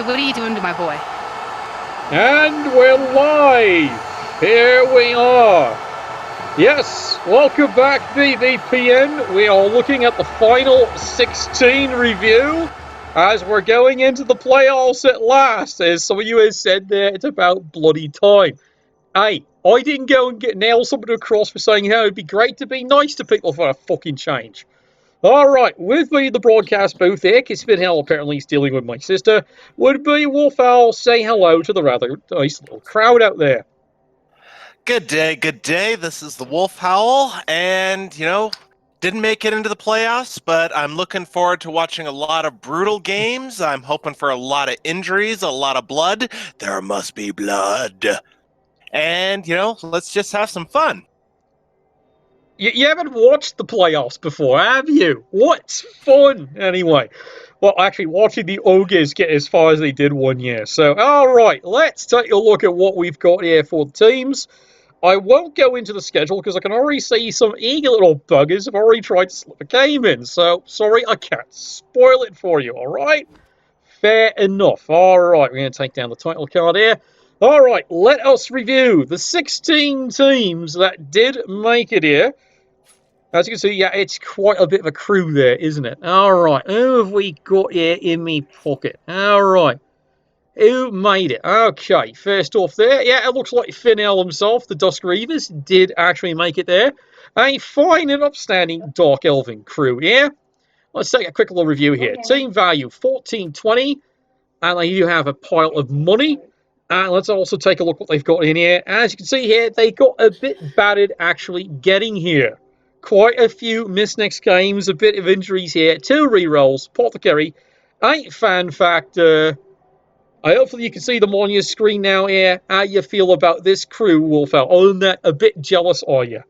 So what are you doing to my boy? And we're live! Here we are! Yes, welcome back BBPN. We are looking at the final 16 review as we're going into the playoffs at last. As some of you have said there, it's about bloody time. Hey, I didn't go and nail somebody across for saying how it'd be great to be nice to people for a fucking change. Alright, with me in the broadcast booth here, Kispin Hell apparently is dealing with my sister, would be Wolf Owl. Say hello to the rather nice little crowd out there. Good day, good day. This is the Wolf Howl, and, didn't make it into the playoffs, but I'm looking forward to watching a lot of brutal games. I'm hoping for a lot of injuries, a lot of blood. There must be blood. And, let's just have some fun. You haven't watched the playoffs before, have you? What's fun, anyway? Well, actually, watching the Ogres get as far as they did one year. So, alright, let's take a look at what we've got here for the teams. I won't go into the schedule because I can already see some eager little buggers have already tried to slip a game in. So, sorry, I can't spoil it for you, alright? Fair enough. Alright, we're going to take down the title card here. Alright, let us review the 16 teams that did make it here. As you can see, yeah, it's quite a bit of a crew there, isn't it? Alright, who have we got here in me pocket? Alright. Who made it? Okay, first off there, yeah, it looks like Finel himself, the Dusk Reavers, did actually make it there. A fine and upstanding Dark Elven crew here. Let's take a quick little review here. Okay. Team value, 1420. And they do have a pile of money. And let's also take a look what they've got in here. As you can see here, they got a bit battered actually getting here. Quite a few missed next games, a bit of injuries here. 2 rerolls, Apothecary, 8 fan factor. Hopefully you can see them on your screen now here. How you feel about this crew, Wolf Owl? Other than that, a bit jealous, are you?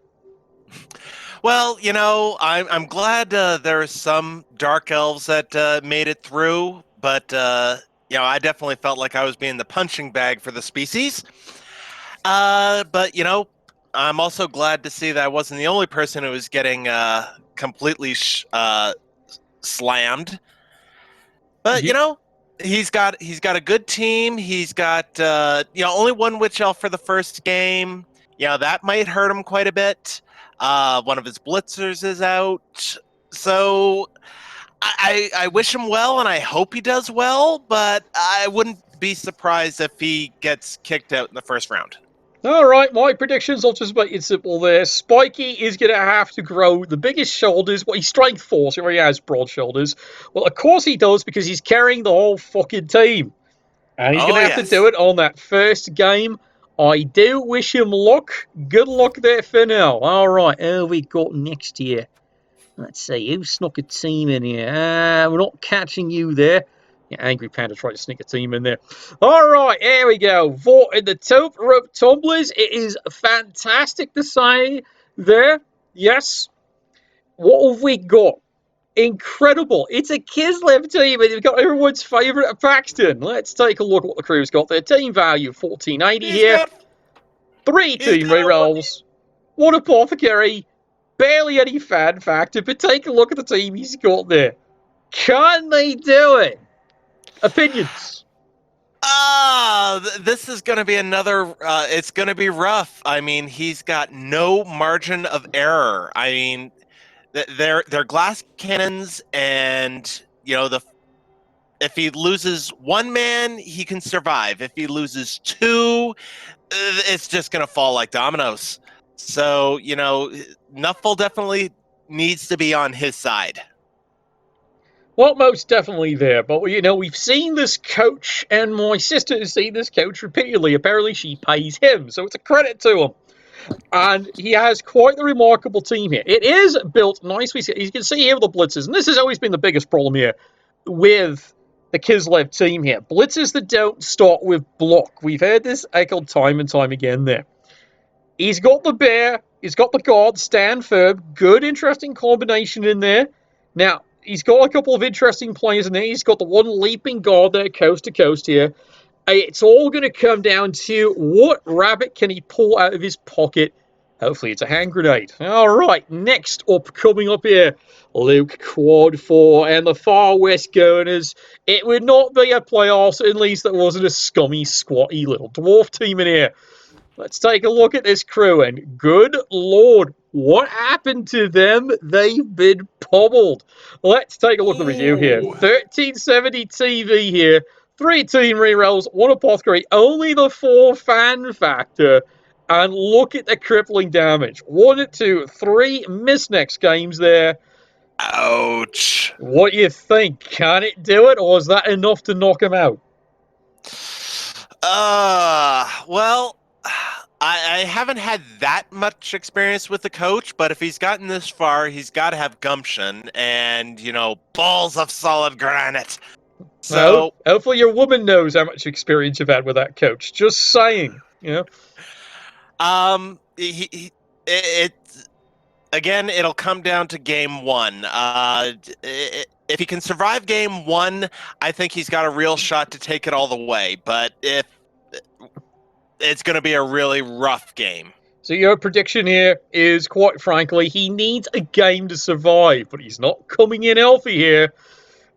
Well, I'm glad there are some dark elves that made it through, but, I definitely felt like I was being the punching bag for the species. But, I'm also glad to see that I wasn't the only person who was getting completely slammed. But, he's got a good team. He's got only one witch elf for the first game. That might hurt him quite a bit. One of his blitzers is out. So I wish him well, and I hope he does well, but I wouldn't be surprised if he gets kicked out in the first round. Alright, my predictions, I'll just make it simple there. Spiky is going to have to grow the biggest shoulders. Well, he's strength 4, so he has broad shoulders. Well, of course he does, because he's carrying the whole fucking team. And he's going to have to do it on that first game. I do wish him luck. Good luck there for now. Alright, who we got next here? Let's see, who snuck a team in here? We're not catching you there. Yeah, Angry Panda tried to sneak a team in there. Alright, here we go. Vote in the top rope tumblers. It is fantastic to say there. Yes. What have we got? Incredible. It's a Kislev team, and you've got everyone's favourite Paxton. Let's take a look at what the crew's got there. Team value, 1480 here. 3 team rerolls. 1 Apothecary. Barely any fan factor, but take a look at the team he's got there. Can they do it? Opinions? This is going to be another, it's going to be rough. I mean, he's got no margin of error. I mean, they're glass cannons, and, if he loses 1 man, he can survive. If he loses 2, it's just going to fall like dominoes. So, Nuffle definitely needs to be on his side. Well, most definitely there. But, we've seen this coach, and my sister has seen this coach repeatedly. Apparently, she pays him, so it's a credit to him. And he has quite the remarkable team here. It is built nicely. You can see here the blitzers, and this has always been the biggest problem here with the Kislev team here. Blitzers that don't start with block. We've heard this echoed time and time again there. He's got the bear. He's got the guard. Stand firm. Good, interesting combination in there. Now, he's got a couple of interesting players in there. He's got the one leaping guard there, coast to coast here. It's all going to come down to what rabbit can he pull out of his pocket Hopefully it's a hand grenade. All right, next up, coming up here, Luke Quad 4 and the Far West Gunners. It would not be a playoffs at least there wasn't a scummy, squatty little dwarf team in here. Let's take a look at this crew, and good lord, what happened to them? They've been pummeled. Let's take a look at the review here. Ooh. 1370 TV here, 3 team rerolls, 1 apothecary, only the 4 fan factor, and look at the crippling damage. 1, 2, 3 miss next games there. Ouch. What do you think? Can it do it, or is that enough to knock him out? Well, I haven't had that much experience with the coach, but if he's gotten this far, he's got to have gumption and, balls of solid granite. So, hopefully your woman knows how much experience you've had with that coach. Just saying, again, it'll come down to game 1. If he can survive game 1, I think he's got a real shot to take it all the way. But if it's going to be a really rough game. So your prediction here is, quite frankly, he needs a game to survive, but he's not coming in healthy here.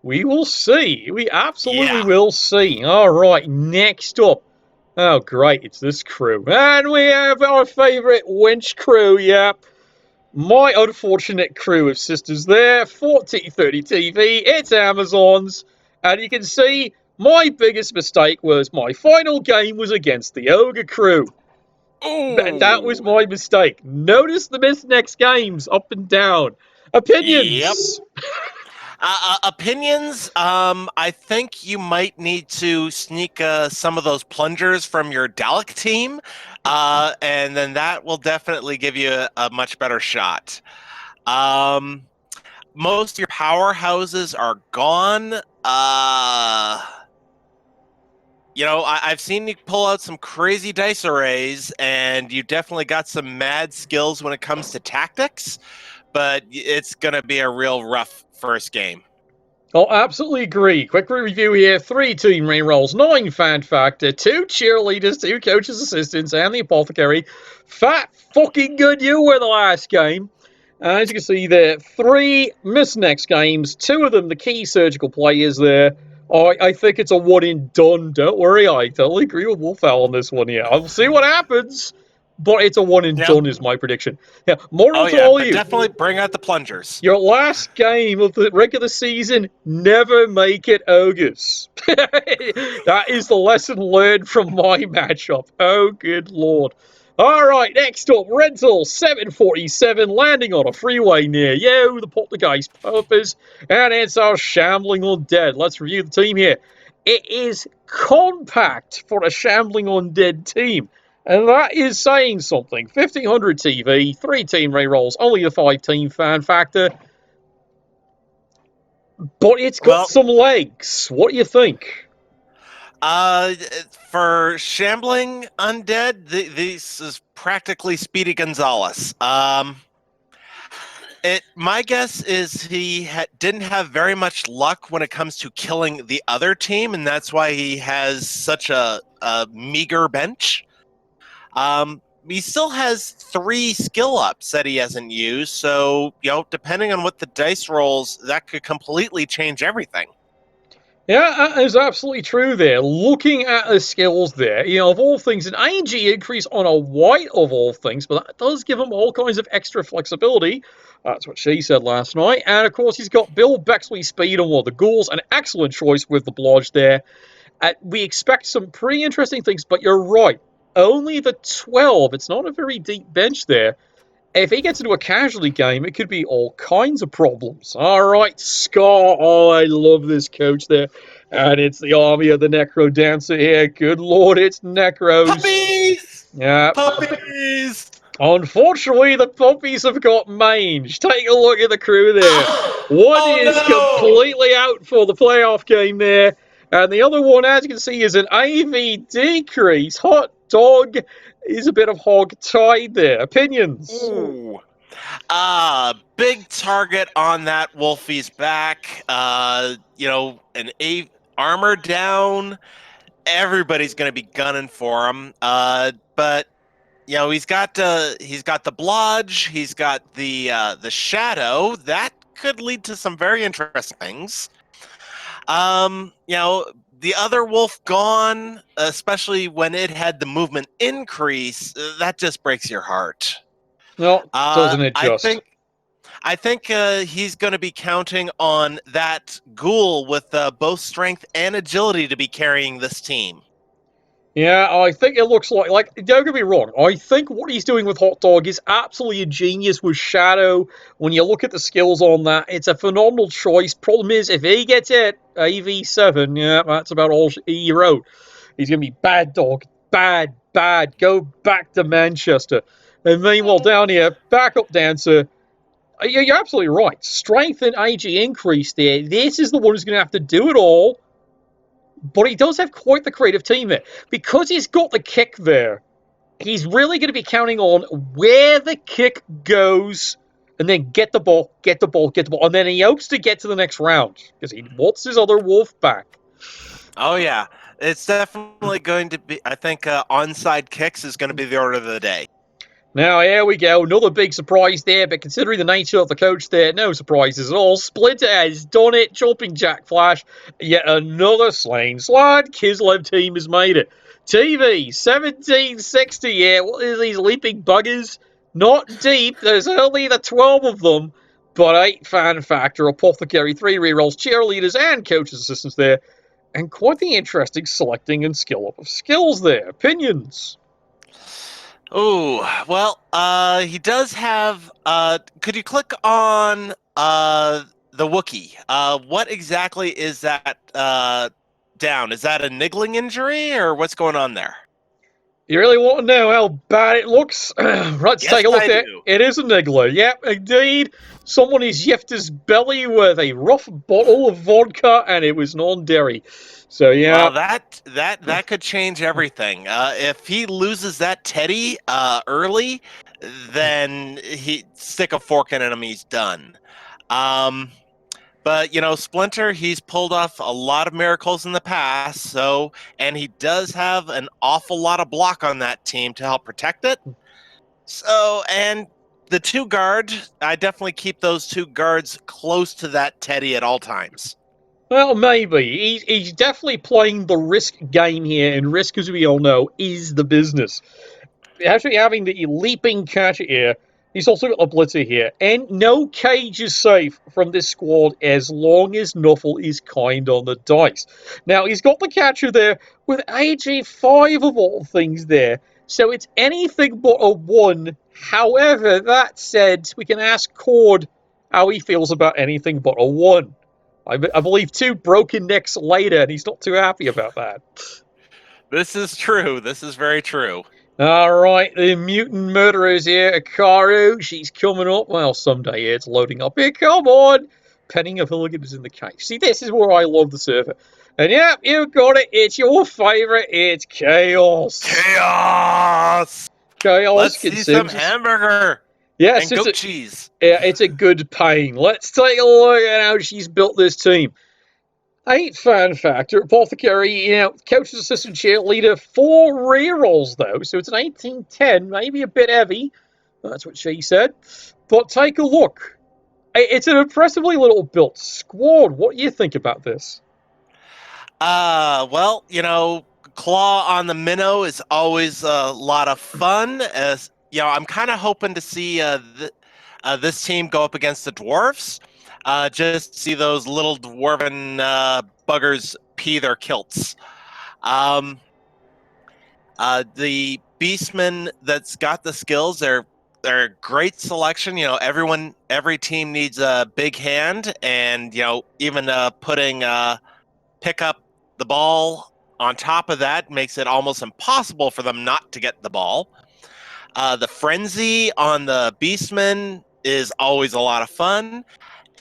We will see. We absolutely will see. All right, next up. Oh, great, it's this crew. And we have our favourite wench crew, My unfortunate crew of sisters there, 4030 TV, it's Amazons, and you can see my biggest mistake was my final game was against the Ogre crew. Ooh. That was my mistake. Notice the miss next games, up and down. Opinions? Yep. Opinions, I think you might need to sneak some of those plungers from your Dalek team, and then that will definitely give you a much better shot. Most of your powerhouses are gone. I've seen you pull out some crazy dice arrays, and you definitely got some mad skills when it comes to tactics, but it's going to be a real rough first game. I'll absolutely agree. Quick review here. 3 team rerolls, 9 fan factor, 2 cheerleaders, 2 coaches assistants, and the apothecary. Fat fucking good you were the last game. As you can see there, 3 miss next games, 2 of them the key surgical players there. I think it's a one and done. Don't worry, I totally agree with Wolfowl on this one here. I'll see what happens, but it's a one and done is my prediction. Yeah, moral to all of you. Definitely bring out the plungers. Your last game of the regular season, never make it ogres. That is the lesson learned from my matchup. Oh, good lord. All right, next up, Rental 747 landing on a freeway near you, the poltergeist purpose, and it's our shambling undead. Let's review the team here. It is compact for a shambling undead team, and that is saying something. 1500 TV, 3 team rerolls, only a 5 team fan factor, but it's got some legs. What do you think? For shambling undead, this is practically Speedy Gonzalez. My guess is he didn't have very much luck when it comes to killing the other team, and that's why he has such a meager bench. He still has 3 skill ups that he hasn't used, so depending on what the dice rolls, that could completely change everything. Yeah, that is absolutely true there. Looking at the skills there, of all things, an ING increase on a white of all things, but that does give him all kinds of extra flexibility. That's what she said last night. And, of course, he's got Bill Bexley speed on one of the ghouls, an excellent choice with the blodge there. We expect some pretty interesting things, but you're right. Only the 12. It's not a very deep bench there. If he gets into a casualty game, it could be all kinds of problems. All right, Scar. Oh, I love this coach there. And it's the army of the Necro Dancer here. Good lord, it's Necros. Puppies! Yeah. Puppies! Unfortunately, the puppies have got mange. Take a look at the crew there. One is completely out for the playoff game there. And the other one, as you can see, is an AV decrease. Hot dog is a bit of hog tied there. Opinions? Ooh. Big target on that Wolfie's back. An armor down. Everybody's going to be gunning for him. But he's got the blodge, he's got the shadow that could lead to some very interesting things. The other wolf gone, especially when it had the movement increase, that just breaks your heart. No, Uh, doesn't it I just? think I think he's going to be counting on that ghoul with both strength and agility to be carrying this team. Yeah, I think it looks like don't get me wrong. I think what he's doing with Hot Dog is absolutely ingenious with Shadow. When you look at the skills on that, it's a phenomenal choice. Problem is, if he gets it, AV7, yeah, that's about all he wrote. He's gonna be bad dog, bad, bad. Go back to Manchester. And meanwhile, down here, backup dancer. You're absolutely right. Strength and AG increase there. This is the one who's going to have to do it all. But he does have quite the creative team there. Because he's got the kick there, he's really going to be counting on where the kick goes and then get the ball, get the ball, get the ball. And then he hopes to get to the next round because he wants his other wolf back. Oh yeah, it's definitely going to be. I think onside kicks is going to be the order of the day. Now, here we go. Another big surprise there, but considering the nature of the coach there, no surprises at all. Splinter has done it. Jumping Jack Flash. Yet another slain slide. Kislev team has made it. TV, 1760 here. What is these leaping buggers? Not deep. There's only the 12 of them. But 8 fan factor, apothecary, 3 rerolls, cheerleaders, and coaches' assistants there. And quite the interesting selecting and skill up of skills there. Opinions? Oh, well, he does have. Could you click on the Wookiee? What exactly is that down? Is that a niggling injury or what's going on there? You really want to know how bad it looks? Let's Yes, take a look I there. do. It is a niggler. Yep, indeed. Someone has yiffed his belly with a rough bottle of vodka, and it was non-dairy. So yeah, Well, that could change everything. If he loses that teddy early, then he stick a fork in him. He's done. Um, But Splinter, he's pulled off a lot of miracles in the past, and he does have an awful lot of block on that team to help protect it. So, and the 2 guard, I definitely keep those 2 guards close to that Teddy at all times. well, maybe. He's definitely playing the risk game here, and risk, as we all know, is the business. Actually having the leaping catcher here. He's also got a blitzer here. And no cage is safe from this squad as long as Nuffle is kind on the dice. Now, he's got the catcher there with AG5 of all things there. So it's anything but a 1. However, that said, we can ask Cord how he feels about anything but a 1. I believe 2 broken necks later, and he's not too happy about that. This is true. This is very true. All right, the mutant murderers here. Akaru, she's coming up. Well, someday it's loading up here. Come on. Penning of Hooligans in the cave. See, this is where I love the server. And yeah, you got it. It's your favorite. It's Chaos. Chaos! Chaos Let's see some consumes. hamburger Yes, and goat cheese. yeah, it's a good pain. Let's take a look at how she's built this team. 8 fan factor, apothecary, coach's assistant cheerleader, 4 rerolls though, so it's an 18-10, maybe a bit heavy. That's what she said. But take a look. It's an impressively little built squad. What do you think about this? Well, claw on the minnow is always a lot of fun. As I'm kind of hoping to see this team go up against the dwarfs. Just see those little dwarven buggers pee their kilts. The beastmen that's got the skills, they're a great selection. Every team needs a big hand, and even putting pick up the ball on top of that makes it almost impossible for them not to get the ball. The frenzy on the beastmen is always a lot of fun.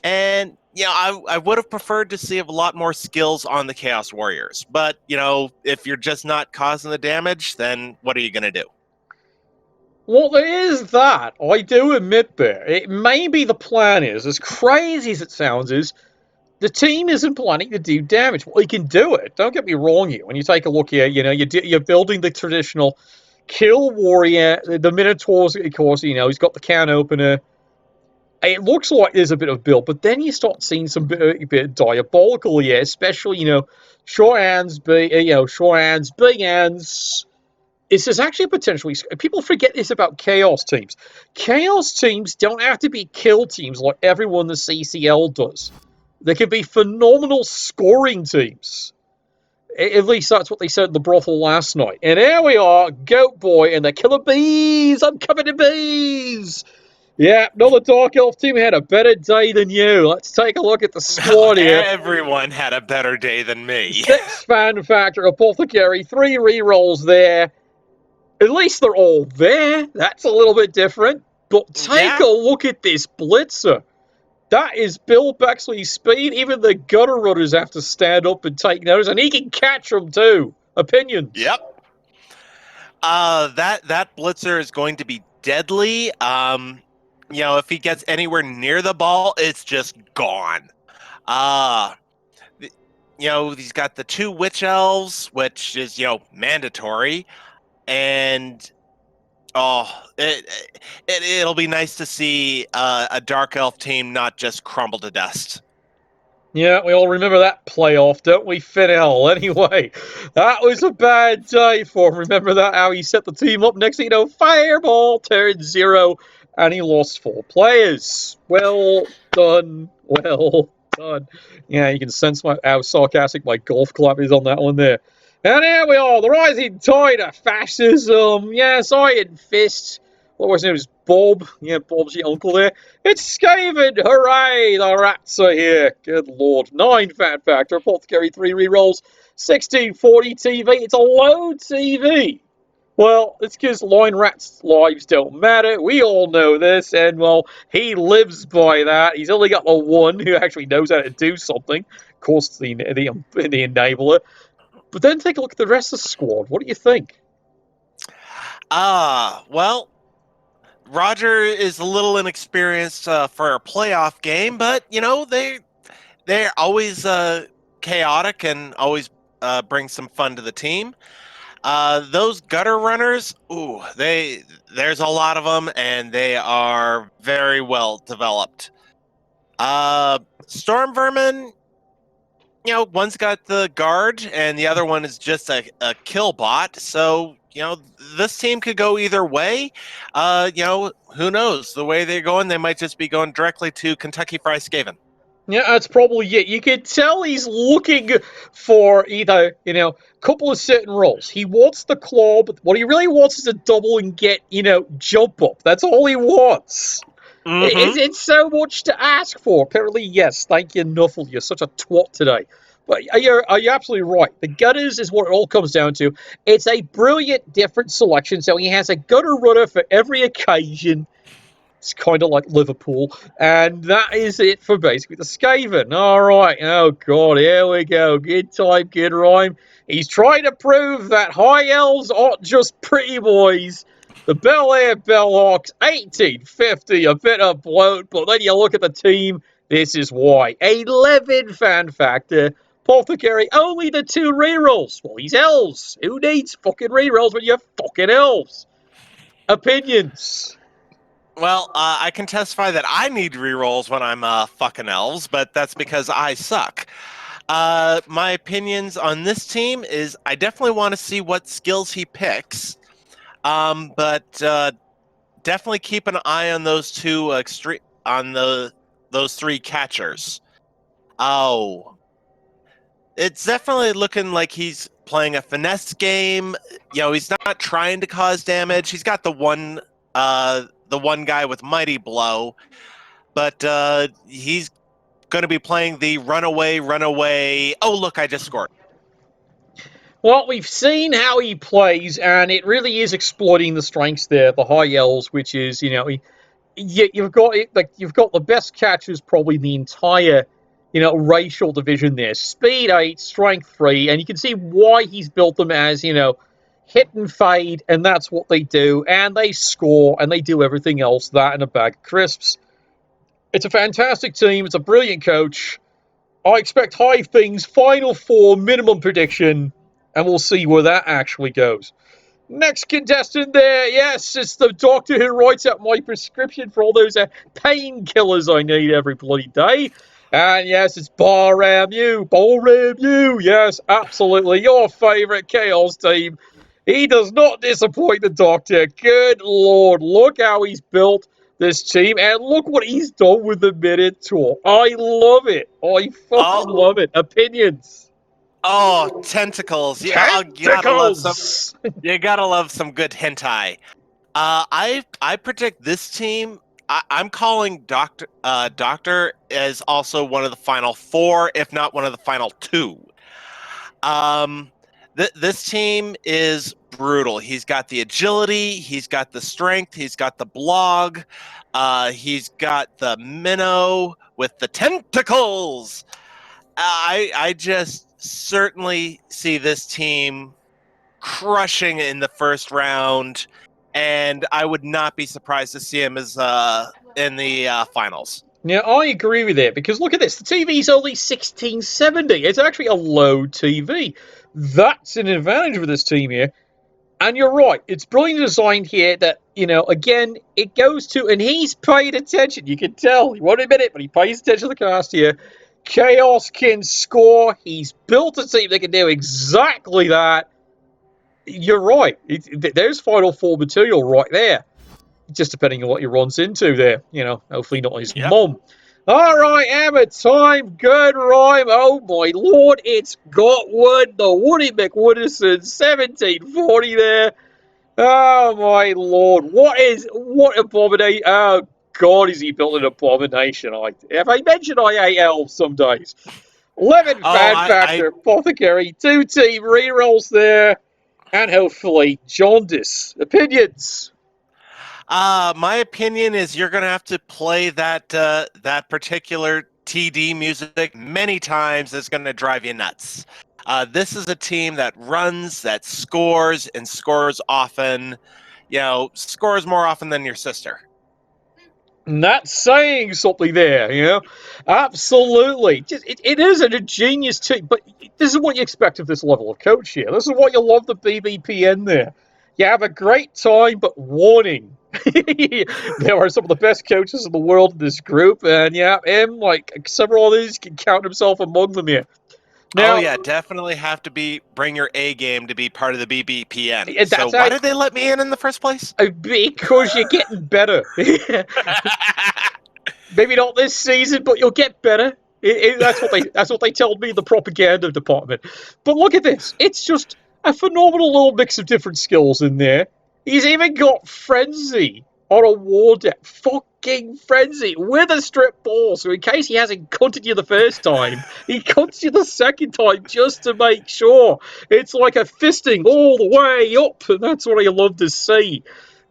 And I would have preferred to see a lot more skills on the Chaos Warriors. But if you're just not causing the damage, then what are you going to do? Well, there is that. I do admit there. It may be the plan is, as crazy as it sounds, is the team isn't planning to do damage. Well, you can do it. Don't get me wrong here. When you take a look here, you're building the traditional Kill Warrior, the Minotaur's, of course, he's got the can opener. It looks like there's a bit of build, but then you start seeing some bit diabolical here, especially, short hands, short hands, big hands. This is actually potentially. People forget this about Chaos teams. Chaos teams don't have to be kill teams like everyone in the CCL does. They can be phenomenal scoring teams. At least that's what they said in the brothel last night. And here we are, Goat Boy and the Killer Bees. I'm coming to bees. Yeah, another Dark Elf team had a better day than you. Let's take a look at the squad here. Everyone had a better day than me. 6 fan factor apothecary, 3 rerolls there. At least they're all there. That's a little bit different. But take a look at this blitzer. That is Bill Bexley's speed. Even the gutter runners have to stand up and take notice, and he can catch them too. Opinions? Yep. That blitzer is going to be deadly. If he gets anywhere near the ball, it's just gone. He's got the 2 witch elves, which is, mandatory. And it'll be nice to see a dark elf team not just crumble to dust. Yeah, we all remember that playoff, don't we, Fidel? Anyway, that was a bad day for him. Remember that, how he set the team up next thing fireball turned 0, and he lost 4 players. Well done. Well done. Yeah, you can sense how sarcastic my golf club is on that one there. And here we are, the rising tide of fascism. Yes, Iron Fist. What was his name? It was Bob. Yeah, Bob's your uncle there. It's Skaven. Hooray, the rats are here. Good lord. 9 fan factor. Apothecary, 3 rerolls. 1640 TV. It's a low TV. Well, it's because Line Rat's lives don't matter. We all know this, and, well, he lives by that. He's only got the one who actually knows how to do something. Of course, the enabler. But then take a look at the rest of the squad. What do you think? Well, Roger is a little inexperienced for a playoff game, but, they're always chaotic and always bring some fun to the team. Those gutter runners, there's a lot of them, and they are very well developed. Storm Vermin, one's got the guard, and the other one is just a kill bot. So, this team could go either way. Who knows? The way they're going, they might just be going directly to Kentucky Fried Skaven. Yeah, that's probably it. You can tell he's looking for either, a couple of certain roles. He wants the claw, but what he really wants is to double and get, jump up. That's all he wants. Mm-hmm. Is it so much to ask for? Apparently, yes. Thank you, Nuffle. You're such a twat today. But you're absolutely right. The gutters is what it all comes down to. It's a brilliant different selection. So he has a gutter runner for every occasion. It's kind of like Liverpool. And that is it for basically the Skaven. All right. Oh, God. Here we go. Good time, good rhyme. He's trying to prove that high elves aren't just pretty boys. The Bel Air Bellhawks, 1850, a bit of bloat. But then you look at the team. This is why. 11 fan factor. Apothecary, only the 2 rerolls. Well, he's elves. Who needs fucking rerolls when you're fucking elves? Opinions? Well, I can testify that I need rerolls when I'm fucking elves, but that's because I suck. My opinions on this team is I definitely want to see what skills he picks, but definitely keep an eye on those 2 those 3 catchers. Oh, it's definitely looking like he's playing a finesse game. He's not trying to cause damage. He's got the one guy with Mighty Blow, but he's going to be playing the runaway. Oh, look, I just scored. Well, we've seen how he plays, and it really is exploiting the strengths there, the high elves, which is, you've got the best catchers probably in the entire, racial division there. Speed 8, strength 3, and you can see why he's built them as, hit and fade, and that's what they do, and they score, and they do everything else, that and a bag of crisps. It's a fantastic team, it's a brilliant coach. I expect high things, Final 4, minimum prediction, and we'll see where that actually goes. Next contestant there, yes, it's the doctor who writes out my prescription for all those painkillers I need every bloody day. And yes, it's Barram you, yes, absolutely, your favourite Chaos team. He does not disappoint the doctor. Good lord, look how he's built this team, and look what he's done with the Minotaur. I love it. I fucking Oh, love it. Opinions. oh, tentacles! Yeah, you gotta love some. Tentacles! You gotta love some good hentai. I predict this team. I'm calling Doctor as also one of the final four, if not one of the final two. Um, this team is brutal. He's got the agility, he's got the strength, he's got the blog, he's got the minnow with the tentacles. I just certainly see this team crushing in the first round, and I would not be surprised to see him as in the finals. Yeah, I agree with it because look at this. The TV's only 1670. It's actually a low TV. That's an advantage with this team here. And you're right. It's brilliantly designed here that, again, it goes to, and he's paid attention. You can tell. He won't admit it, but he pays attention to the cast here. Chaos can score. He's built a team that can do exactly that. You're right. There's Final Four material right there. Just depending on what he runs into there. Hopefully not his Yep. mum. All right, Hammer time. Good rhyme. Oh, my Lord. It's got wood. The Woody McWoodison, 1740 there. Oh, my Lord. What abomination? Oh, God, is he built an abomination? Have I mentioned I hate elves some days? 11 Oh, fan factor, apothecary, 2 team rerolls there, and hopefully jaundice. Opinions? my opinion is you're gonna have to play that particular TD music many times. It's gonna drive you nuts. This is a team that runs, that scores, and scores often. Scores more often than your sister. Not saying something there. Absolutely. It is a genius team, but this is what you expect of this level of coach here. This is what you love the BBPN there. You have a great time, but warning. There are some of the best coaches in the world in this group, and yeah, him, like several others, can count himself among them here. Oh Now, yeah, definitely have to bring your A game to be part of the BBPN. So that's why did they let me in the first place? because you're getting better. Maybe not this season, but you'll get better. That's what they told me in the propaganda department. But look at this. It's just a phenomenal little mix of different skills in there. He's even got frenzy on a war deck. Fucking frenzy with a strip ball. So in case he hasn't cunted you the first time, he cunts you the second time just to make sure. It's like a fisting all the way up, and that's what I love to see.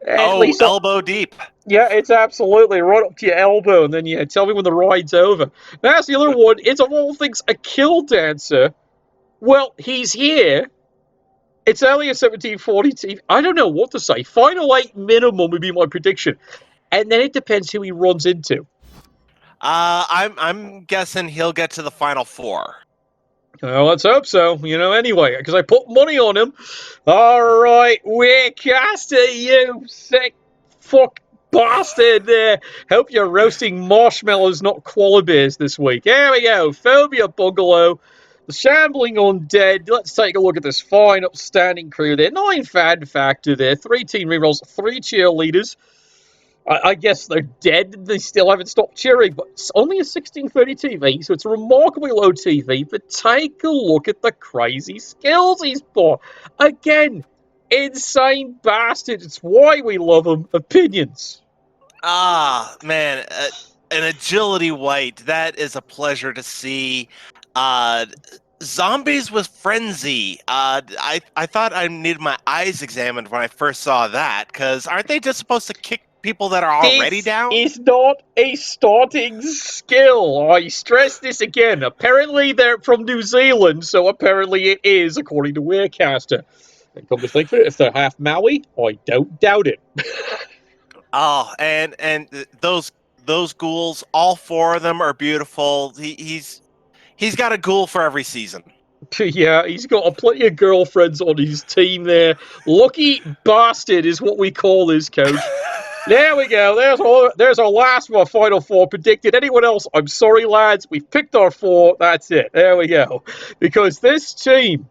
At Oh, least elbow deep. yeah, it's absolutely right up to your elbow, and then you tell me when the ride's over. That's the other one. It's of all things a kill dancer. Well, he's here. It's only a 1740 team. I don't know what to say. Final 8 minimum would be my prediction. And then it depends who he runs into. I'm guessing he'll get to the final four. Well, let's hope so. Anyway, because I put money on him. All right, we're casting you sick fuck bastard there. Hope you're roasting marshmallows, not koala bears this week. Here we go. Phobia Bungalow. The Shambling Undead. Let's take a look at this fine, upstanding crew there. 9 fan factor there. 3 team rerolls. 3 cheerleaders. I guess they're dead. They still haven't stopped cheering, but it's only a 1630 TV, so it's a remarkably low TV. But take a look at the crazy skills he's got. Again, insane bastard. It's why we love him. Opinions. Ah, man, an agility white. That is a pleasure to see. Uh, Zombies with frenzy. I thought I needed my eyes examined when I first saw that, because aren't they just supposed to kick people that are already down? This is not a starting skill. I stress this again. Apparently they're from New Zealand, so apparently it is, according to Weircaster. And come to think of it, if they're half Maui, I don't doubt it. Oh, and those ghouls, all four of them are beautiful. He's got a ghoul for every season. Yeah, he's got plenty of girlfriends on his team there. Lucky bastard is what we call this, coach. There we go. There's our last of our final four predicted. Anyone else? I'm sorry, lads. We've picked our four. That's it. There we go. Because this team,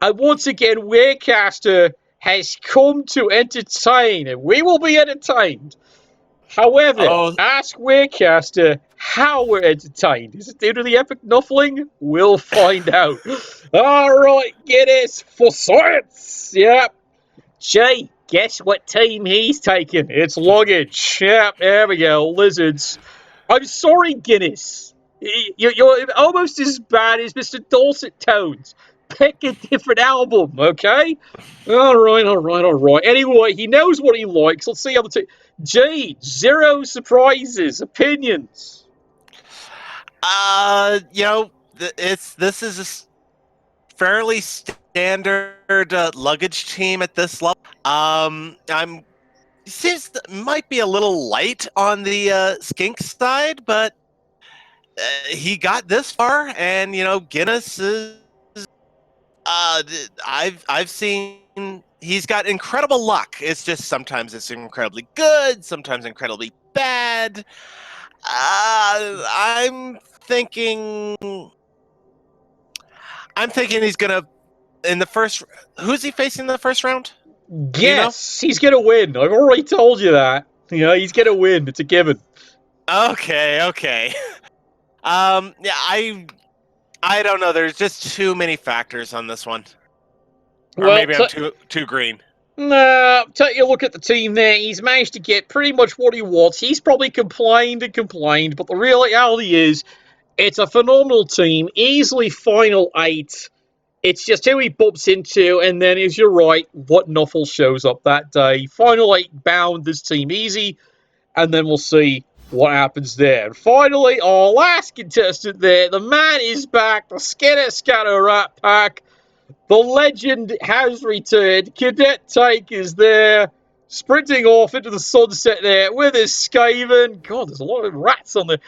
and once again, Warecaster has come to entertain, and we will be entertained. However, Oh, ask Warecaster how we're entertained. Is it due to the epic nuffling? We'll find out. All right, Guinness for science. Yep. Jay, guess what team he's taking? It's luggage. Yep, there we go. Lizards. I'm sorry, Guinness. You're almost as bad as Mr. Dulcet Tones. Pick a different album, okay? All right, all right, all right. Anyway, he knows what he likes. Let's see how the team. Jay, zero surprises, opinions. This is a fairly standard luggage team at this level. I'm seems might be a little light on the skink side, but he got this far, and Guinness is. I've seen he's got incredible luck. It's just sometimes it's incredibly good, sometimes incredibly bad. I'm thinking. I'm thinking he's gonna in the first. Who's he facing in the first round? Yes, he's gonna win. I've already told you that. He's gonna win. It's a given. Okay. Yeah, I don't know. There's just too many factors on this one. Or Well, maybe I'm too green. Nah, take a look at the team there. He's managed to get pretty much what he wants. He's probably complained and complained, but the reality is it's a phenomenal team. Easily final 8. It's just who he bumps into, and then, as you're right, what Nuffle shows up that day. Final 8 bound this team easy, and then we'll see what happens there. And finally, our last contestant there, the man is back, the Scatter Rat Pack. The legend has returned. Cadet Take is there, sprinting off into the sunset there with his Skaven. God, there's a lot of rats on there.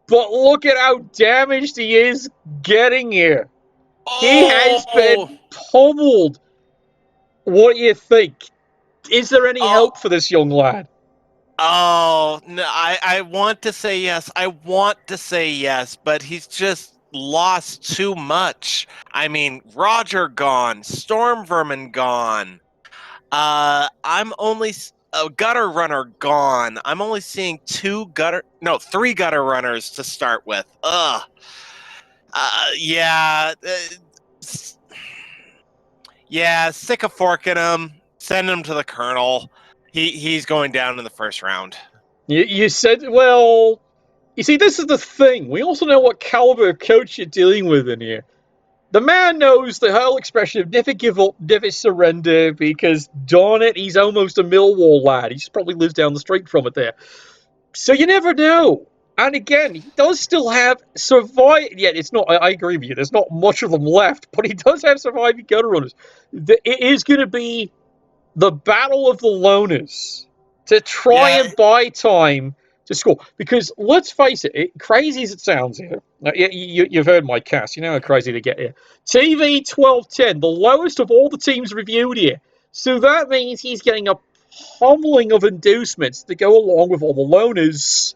But look at how damaged he is getting here. He has been pummeled. What do you think? Is there any hope for this young lad? Oh, no, I want to say yes. I want to say yes, but he's just lost too much. I mean, Roger gone, Storm Vermin gone. I'm only a gutter runner gone. I'm only seeing 3 gutter runners to start with. Ugh. Yeah. Yeah, stick a fork in him. Send him to the Colonel. He's going down in the first round. You said, well, you see, this is the thing. We also know what caliber of coach you're dealing with in here. The man knows the whole expression of never give up, never surrender, because, darn it, he's almost a Millwall lad. He just probably lives down the street from it there. So you never know. And again, he does still have survive. Yeah, it's not. I agree with you. There's not much of them left, but he does have surviving gutter runners. It is going to be the battle of the loners to try and buy time to score. Because let's face it, crazy as it sounds here, you've heard my cast, you know how crazy they get here. TV 1210, the lowest of all the teams reviewed here. So that means he's getting a pummeling of inducements to go along with all the loners.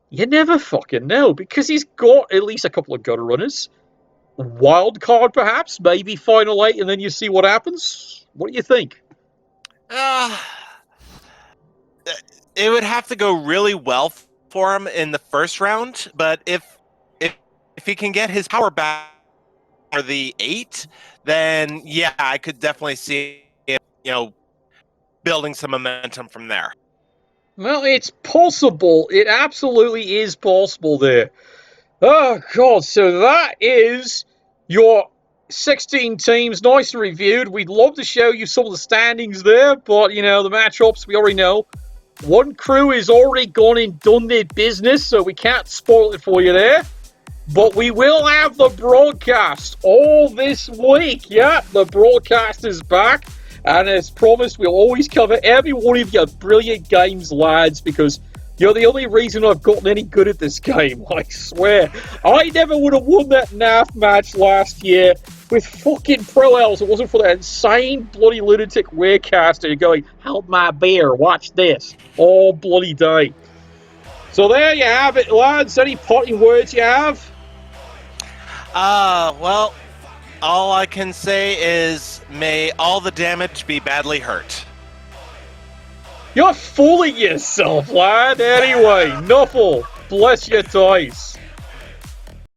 You never fucking know, because he's got at least a couple of gutter runners. Wild card, perhaps, maybe final 8, and then you see what happens. What do you think? It would have to go really well for him in the first round, but if he can get his power back for the 8, then yeah, I could definitely see him, building some momentum from there. Well, it's possible. It absolutely is possible there. Oh, God. So that is your 16 teams, nicely reviewed. We'd love to show you some of the standings there, but, the matchups, we already know. One crew has already gone and done their business, so we can't spoil it for you there. But we will have the broadcast all this week. Yeah, the broadcast is back. And as promised, we'll always cover every one of your brilliant games, lads, because You're the only reason I've gotten any good at this game, I swear. I never would have won that NAF match last year with fucking Pro Ls. It wasn't for that insane bloody lunatic Warecaster going, hold my beer, watch this, all bloody day. So there you have it, lads. Any parting words you have? Well, all I can say is may all the damage be badly hurt. You're fooling yourself, lad. Anyway, Nuffle, bless your dice.